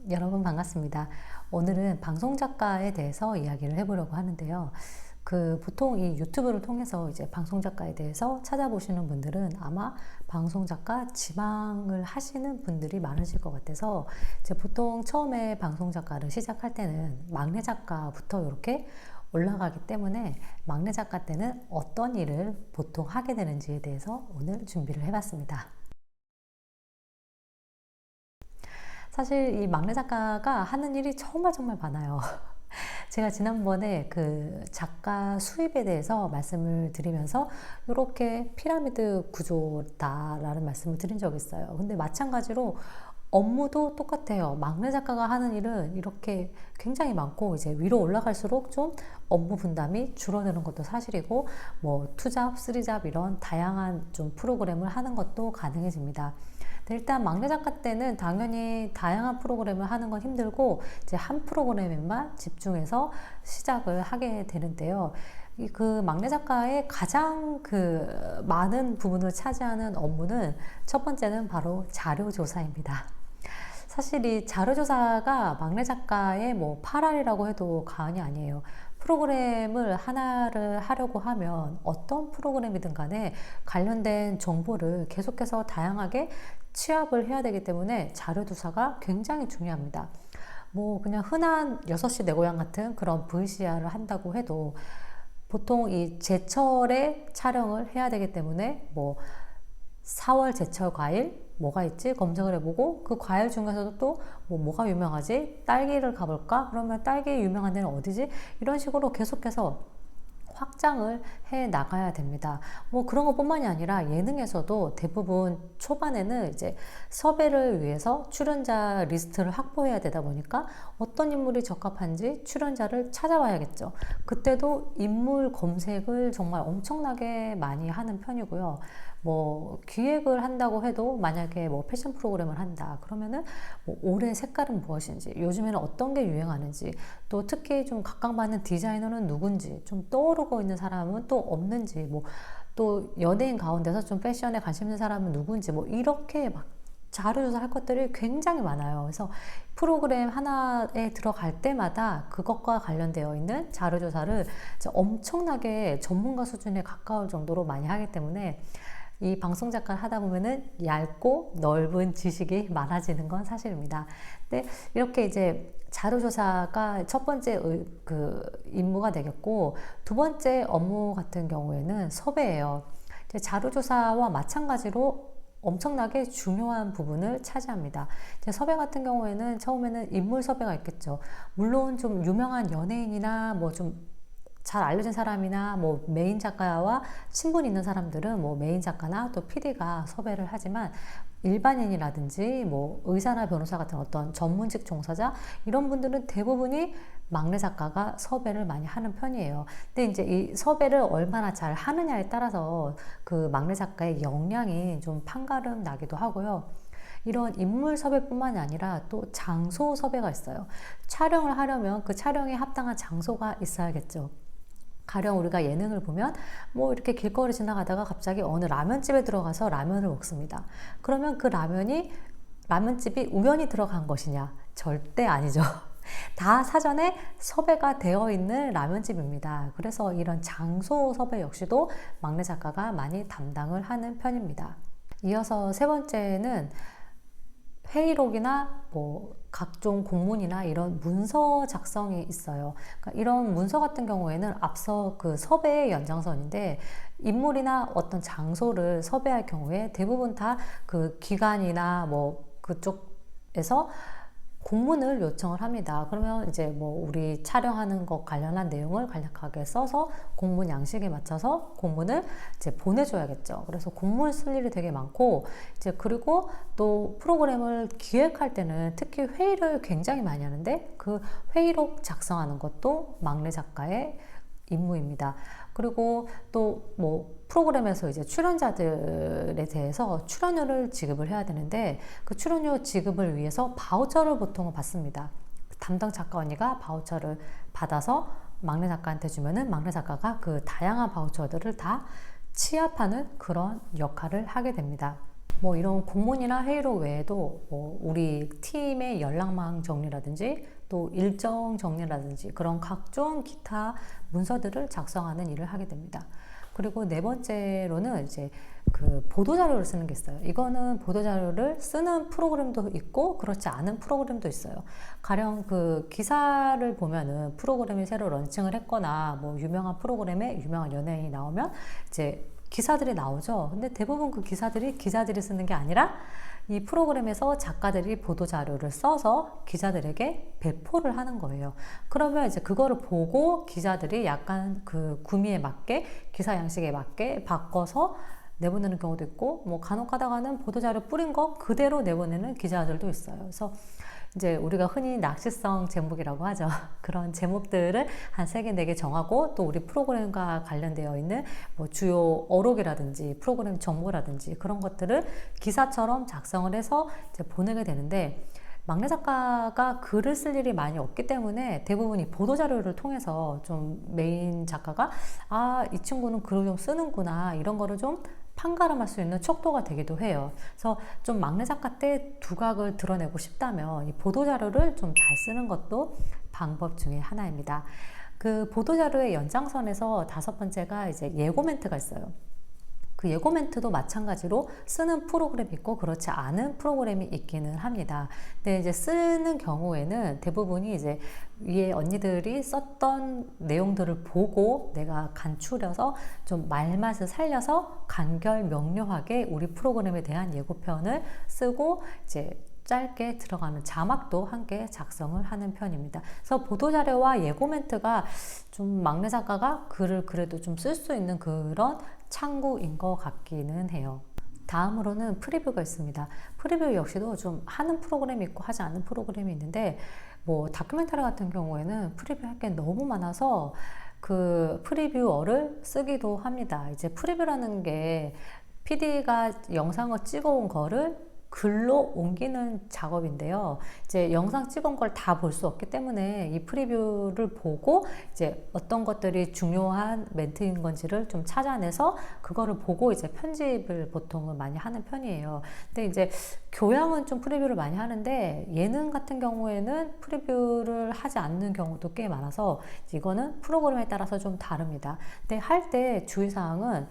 여러분 반갑습니다. 오늘은 방송작가에 대해서 이야기를 해보려고 하는데요. 보통 이 유튜브를 통해서 이제 방송작가에 대해서 찾아보시는 분들은 아마 방송작가 지망을 하시는 분들이 많으실 것 같아서 이제 보통 처음에 방송작가를 시작할 때는 막내 작가부터 이렇게 올라가기 때문에 막내 작가 때는 어떤 일을 보통 하게 되는지에 대해서 오늘 준비를 해봤습니다. 사실 이 막내 작가가 하는 일이 정말 많아요. 제가 지난번에 그 작가 수입에 대해서 말씀을 드리면서 이렇게 피라미드 구조다라는 말씀을 드린 적이 있어요. 근데 마찬가지로 업무도 똑같아요. 막내 작가가 하는 일은 이렇게 굉장히 많고 이제 위로 올라갈수록 좀 업무 분담이 줄어드는 것도 사실이고 뭐 투잡, 쓰리잡 이런 다양한 좀 프로그램을 하는 것도 가능해집니다. 일단 막내 작가 때는 당연히 다양한 프로그램을 하는 건 힘들고 이제 한 프로그램에만 집중해서 시작을 하게 되는데요. 그 막내 작가의 가장 많은 부분을 차지하는 업무는 첫 번째는 바로 자료조사입니다. 사실 이 자료조사가 막내 작가의 뭐 파랄이라고 해도 과언이 아니에요. 프로그램을 하나를 하려고 하면 어떤 프로그램이든 간에 관련된 정보를 계속해서 다양하게 취합을 해야 되기 때문에 자료조사가 굉장히 중요합니다. 뭐 그냥 흔한 6시 내 고향 같은 그런 VCR을 한다고 해도 보통 이 제철에 촬영을 해야 되기 때문에 뭐 4월 제철 과일 뭐가 있지 검색을 해보고 그 과일 중에서도 또 뭐가 유명하지 딸기를 가볼까 그러면 딸기 유명한 데는 어디지 이런 식으로 계속해서 확장을 해 나가야 됩니다. 뭐 그런 것뿐만이 아니라 예능에서도 대부분 초반에는 이제 섭외를 위해서 출연자 리스트를 확보해야 되다 보니까 어떤 인물이 적합한지 출연자를 찾아봐야겠죠. 그때도 인물 검색을 정말 엄청나게 많이 하는 편이고요. 뭐 기획을 한다고 해도 만약에 뭐 패션 프로그램을 한다 그러면은 뭐 올해 색깔은 무엇인지 요즘에는 어떤 게 유행하는지 또 특히 좀 각광받는 디자이너는 누군지 좀 떠오르고 있는 사람은 또 없는지 뭐 또 연예인 가운데서 좀 패션에 관심 있는 사람은 누군지 뭐 이렇게 막 자료조사 할 것들이 굉장히 많아요. 그래서 프로그램 하나에 들어갈 때마다 그것과 관련되어 있는 자료조사를 엄청나게 전문가 수준에 가까울 정도로 많이 하기 때문에 이 방송 작가를 하다 보면은 얇고 넓은 지식이 많아지는 건 사실입니다. 근데 이렇게 이제 자료조사가 첫 번째 임무가 되겠고 두 번째 업무 같은 경우에는 섭외예요. 이제 자료조사와 마찬가지로 엄청나게 중요한 부분을 차지합니다. 이제 섭외 같은 경우에는 처음에는 인물 섭외가 있겠죠. 물론 좀 유명한 연예인이나 뭐좀 잘 알려진 사람이나 뭐 메인 작가와 친분 있는 사람들은 뭐 메인 작가나 또 PD가 섭외를 하지만 일반인이라든지 뭐 의사나 변호사 같은 어떤 전문직 종사자 이런 분들은 대부분이 막내 작가가 섭외를 많이 하는 편이에요. 근데 이제 이 섭외를 얼마나 잘 하느냐에 따라서 그 막내 작가의 역량이 좀 판가름 나기도 하고요. 이런 인물 섭외뿐만이 아니라 또 장소 섭외가 있어요. 촬영을 하려면 그 촬영에 합당한 장소가 있어야겠죠. 가령 우리가 예능을 보면 뭐 이렇게 길거리 지나가다가 갑자기 어느 라면집에 들어가서 라면을 먹습니다. 그러면 그 라면집이 우연히 들어간 것이냐? 절대 아니죠. 다 사전에 섭외가 되어 있는 라면집입니다. 그래서 이런 장소 섭외 역시도 막내 작가가 많이 담당을 하는 편입니다. 이어서 세 번째는 회의록이나 뭐 각종 공문이나 이런 문서 작성이 있어요. 그러니까 이런 문서 같은 경우에는 앞서 그 섭외의 연장선인데 인물이나 어떤 장소를 섭외할 경우에 대부분 다 그 기관이나 뭐 그쪽에서 공문을 요청을 합니다. 그러면 이제 뭐 우리 촬영하는 것 관련한 내용을 간략하게 써서 공문 양식에 맞춰서 공문을 이제 보내줘야겠죠. 그래서 공문 쓸 일이 되게 많고 이제 그리고 또 프로그램을 기획할 때는 특히 회의를 굉장히 많이 하는데 그 회의록 작성하는 것도 막내 작가의 임무입니다. 그리고 또 뭐 프로그램에서 이제 출연자들에 대해서 출연료를 지급을 해야 되는데 그 출연료 지급을 위해서 바우처를 보통 받습니다. 담당 작가 언니가 바우처를 받아서 막내 작가한테 주면은 막내 작가가 그 다양한 바우처들을 다 취합하는 그런 역할을 하게 됩니다. 뭐 이런 공문이나 회의록 외에도 뭐 우리 팀의 연락망 정리라든지 또 일정 정리라든지 그런 각종 기타 문서들을 작성하는 일을 하게 됩니다. 그리고 네 번째로는 이제 그 보도자료를 쓰는 게 있어요. 이거는 보도자료를 쓰는 프로그램도 있고 그렇지 않은 프로그램도 있어요. 가령 그 기사를 보면은 프로그램이 새로 런칭을 했거나 뭐 유명한 프로그램에 유명한 연예인이 나오면 이제 기사들이 나오죠. 근데 대부분 그 기자들이 쓰는 게 아니라 이 프로그램에서 작가들이 보도자료를 써서 기자들에게 배포를 하는 거예요. 그러면 이제 그거를 보고 기자들이 약간 그 구미에 맞게 기사 양식에 맞게 바꿔서 내보내는 경우도 있고 뭐 간혹 가다가는 보도자료 뿌린 거 그대로 내보내는 기자들도 있어요. 그래서 이제 우리가 흔히 낚시성 제목이라고 하죠. 그런 제목들을 한 3개, 4개 정하고 또 우리 프로그램과 관련되어 있는 뭐 주요 어록이라든지 프로그램 정보라든지 그런 것들을 기사처럼 작성을 해서 이제 보내게 되는데 막내 작가가 글을 쓸 일이 많이 없기 때문에 대부분 이 보도자료를 통해서 좀 메인 작가가 이 친구는 글을 좀 쓰는구나 이런 거를 좀 판가름할 수 있는 척도가 되기도 해요. 그래서 좀 막내 작가 때 두각을 드러내고 싶다면 이 보도자료를 좀 잘 쓰는 것도 방법 중에 하나입니다. 그 보도자료의 연장선에서 5번째가 이제 예고 멘트가 있어요. 그 예고 멘트도 마찬가지로 쓰는 프로그램이 있고 그렇지 않은 프로그램이 있기는 합니다. 근데 이제 쓰는 경우에는 대부분이 이제 위에 언니들이 썼던 내용들을 보고 내가 간추려서 좀 말맛을 살려서 간결 명료하게 우리 프로그램에 대한 예고편을 쓰고 이제 짧게 들어가는 자막도 함께 작성을 하는 편입니다. 그래서 보도자료와 예고 멘트가 좀 막내 작가가 글을 그래도 좀 쓸 수 있는 그런 창구인 것 같기는 해요. 다음으로는 프리뷰가 있습니다. 프리뷰 역시도 좀 하는 프로그램이 있고 하지 않는 프로그램이 있는데 뭐 다큐멘터리 같은 경우에는 프리뷰 할 게 너무 많아서 그 프리뷰어를 쓰기도 합니다. 이제 프리뷰라는 게 PD가 영상을 찍어온 거를 글로 옮기는 작업인데요. 이제 영상 찍은 걸 다 볼 수 없기 때문에 이 프리뷰를 보고 이제 어떤 것들이 중요한 멘트인 건지를 좀 찾아내서 그거를 보고 이제 편집을 보통은 많이 하는 편이에요. 근데 이제 교양은 좀 프리뷰를 많이 하는데 예능 같은 경우에는 프리뷰를 하지 않는 경우도 꽤 많아서 이거는 프로그램에 따라서 좀 다릅니다. 근데 할 때 주의사항은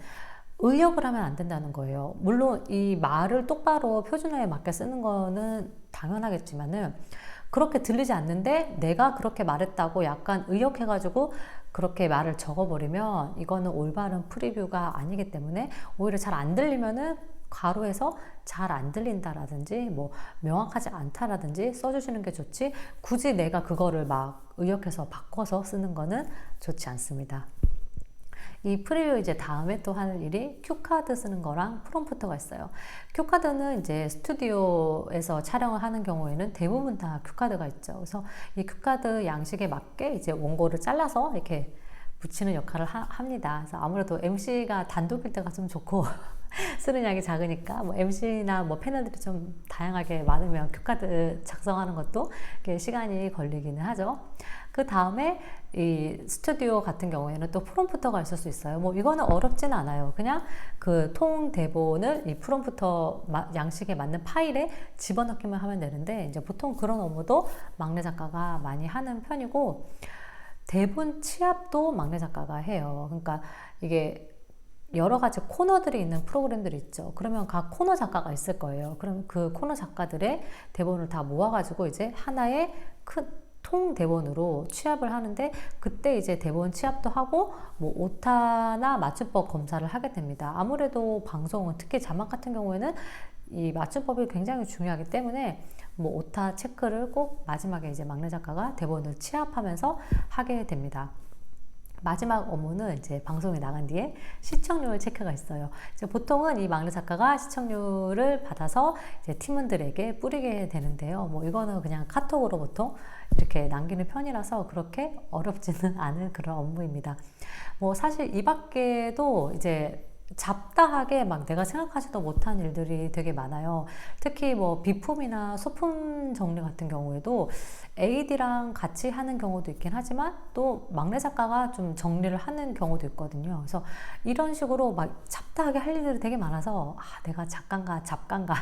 의역을 하면 안 된다는 거예요. 물론 이 말을 똑바로 표준어에 맞게 쓰는 거는 당연하겠지만은 그렇게 들리지 않는데 내가 그렇게 말했다고 약간 의역해가지고 그렇게 말을 적어버리면 이거는 올바른 프리뷰가 아니기 때문에 오히려 잘 안 들리면은 가로에서 잘 안 들린다라든지 뭐 명확하지 않다라든지 써주시는 게 좋지 굳이 내가 그거를 막 의역해서 바꿔서 쓰는 거는 좋지 않습니다. 이 프리뷰 이제 다음에 또 하는 일이 큐카드 쓰는 거랑 프롬프터가 있어요. 큐카드는 이제 스튜디오에서 촬영을 하는 경우에는 대부분 다 큐카드가 있죠. 그래서 이 큐카드 양식에 맞게 이제 원고를 잘라서 이렇게 붙이는 역할을 합니다. 그래서 아무래도 MC가 단독일 때가 좀 좋고 쓰는 양이 작으니까 뭐 MC나 뭐 패널들이 좀 다양하게 많으면 큐카드 작성하는 것도 시간이 걸리기는 하죠. 그 다음에 이 스튜디오 같은 경우에는 또 프롬프터가 있을 수 있어요. 뭐 이거는 어렵진 않아요. 그냥 그 통 대본을 이 프롬프터 양식에 맞는 파일에 집어넣기만 하면 되는데 이제 보통 그런 업무도 막내 작가가 많이 하는 편이고 대본 취합도 막내 작가가 해요. 그러니까 이게 여러 가지 코너들이 있는 프로그램들이 있죠. 그러면 각 코너 작가가 있을 거예요. 그럼 그 코너 작가들의 대본을 다 모아가지고 이제 하나의 큰 통 대본으로 취합을 하는데 그때 이제 대본 취합도 하고 뭐 오타나 맞춤법 검사를 하게 됩니다. 아무래도 방송은 특히 자막 같은 경우에는 이 맞춤법이 굉장히 중요하기 때문에 뭐 오타 체크를 꼭 마지막에 이제 막내 작가가 대본을 취합하면서 하게 됩니다. 마지막 업무는 이제 방송이 나간 뒤에 시청률 체크가 있어요. 이제 보통은 이 막내 작가가 시청률을 받아서 이제 팀원들에게 뿌리게 되는데요. 뭐 이거는 그냥 카톡으로 보통 이렇게 남기는 편이라서 그렇게 어렵지는 않은 그런 업무입니다. 뭐 사실 이 밖에도 이제 잡다하게 막 내가 생각하지도 못한 일들이 되게 많아요. 특히 뭐 비품이나 소품 정리 같은 경우에도 AD랑 같이 하는 경우도 있긴 하지만 또 막내 작가가 좀 정리를 하는 경우도 있거든요. 그래서 이런 식으로 막 잡다하게 할 일들이 되게 많아서 내가 작가인가 잡가인가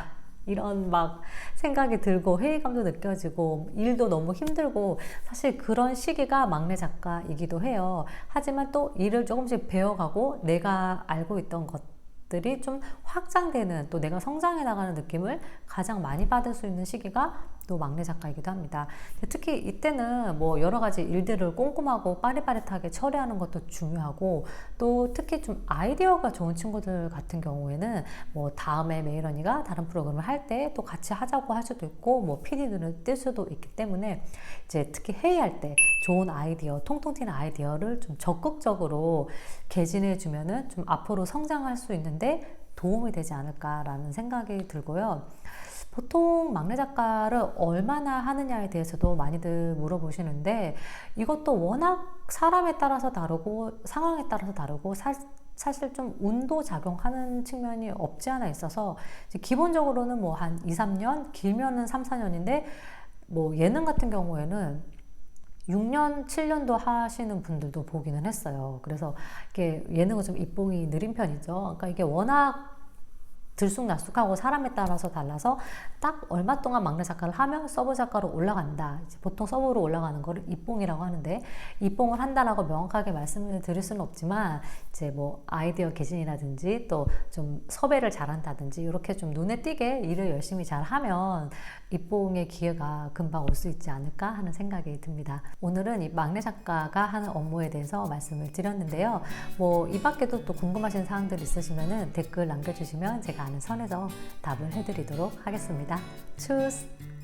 이런 막 생각이 들고 회의감도 느껴지고 일도 너무 힘들고 사실 그런 시기가 막내 작가이기도 해요. 하지만 또 일을 조금씩 배워가고 내가 알고 있던 것들이 좀 확장되는 또 내가 성장해 나가는 느낌을 가장 많이 받을 수 있는 시기가 또 막내 작가이기도 합니다. 특히 이때는 뭐 여러 가지 일들을 꼼꼼하고 빠릿빠릿하게 처리하는 것도 중요하고 또 특히 좀 아이디어가 좋은 친구들 같은 경우에는 뭐 다음에 메일 언니가 다른 프로그램을 할 때 또 같이 하자고 할 수도 있고 뭐 PD들을 뜰 수도 있기 때문에 이제 특히 회의할 때 좋은 아이디어, 통통 튀는 아이디어를 좀 적극적으로 개진해 주면은 좀 앞으로 성장할 수 있는데 도움이 되지 않을까라는 생각이 들고요. 보통 막내 작가를 얼마나 하느냐에 대해서도 많이들 물어보시는데 이것도 워낙 사람에 따라서 다르고 상황에 따라서 다르고 사실 좀 운도 작용하는 측면이 없지 않아 있어서 기본적으로는 뭐 한 2, 3년 길면은 3, 4년인데 뭐 예능 같은 경우에는 6년, 7년도 하시는 분들도 보기는 했어요. 그래서 이게 예능은 좀 입봉이 느린 편이죠. 그러니까 이게 워낙 들쑥날쑥하고 사람에 따라서 달라서 딱 얼마 동안 막내 작가를 하면 서브 작가로 올라간다. 이제 보통 서브로 올라가는 거를 입봉이라고 하는데 입봉을 한다라고 명확하게 말씀을 드릴 수는 없지만 이제 뭐 아이디어 개진이라든지 또 좀 섭외를 잘한다든지 이렇게 좀 눈에 띄게 일을 열심히 잘하면 입봉의 기회가 금방 올 수 있지 않을까 하는 생각이 듭니다. 오늘은 이 막내 작가가 하는 업무에 대해서 말씀을 드렸는데요. 뭐 이 밖에도 또 궁금하신 사항들 있으시면은 댓글 남겨주시면 제가 아는 선에서 답을 해드리도록 하겠습니다. 추스!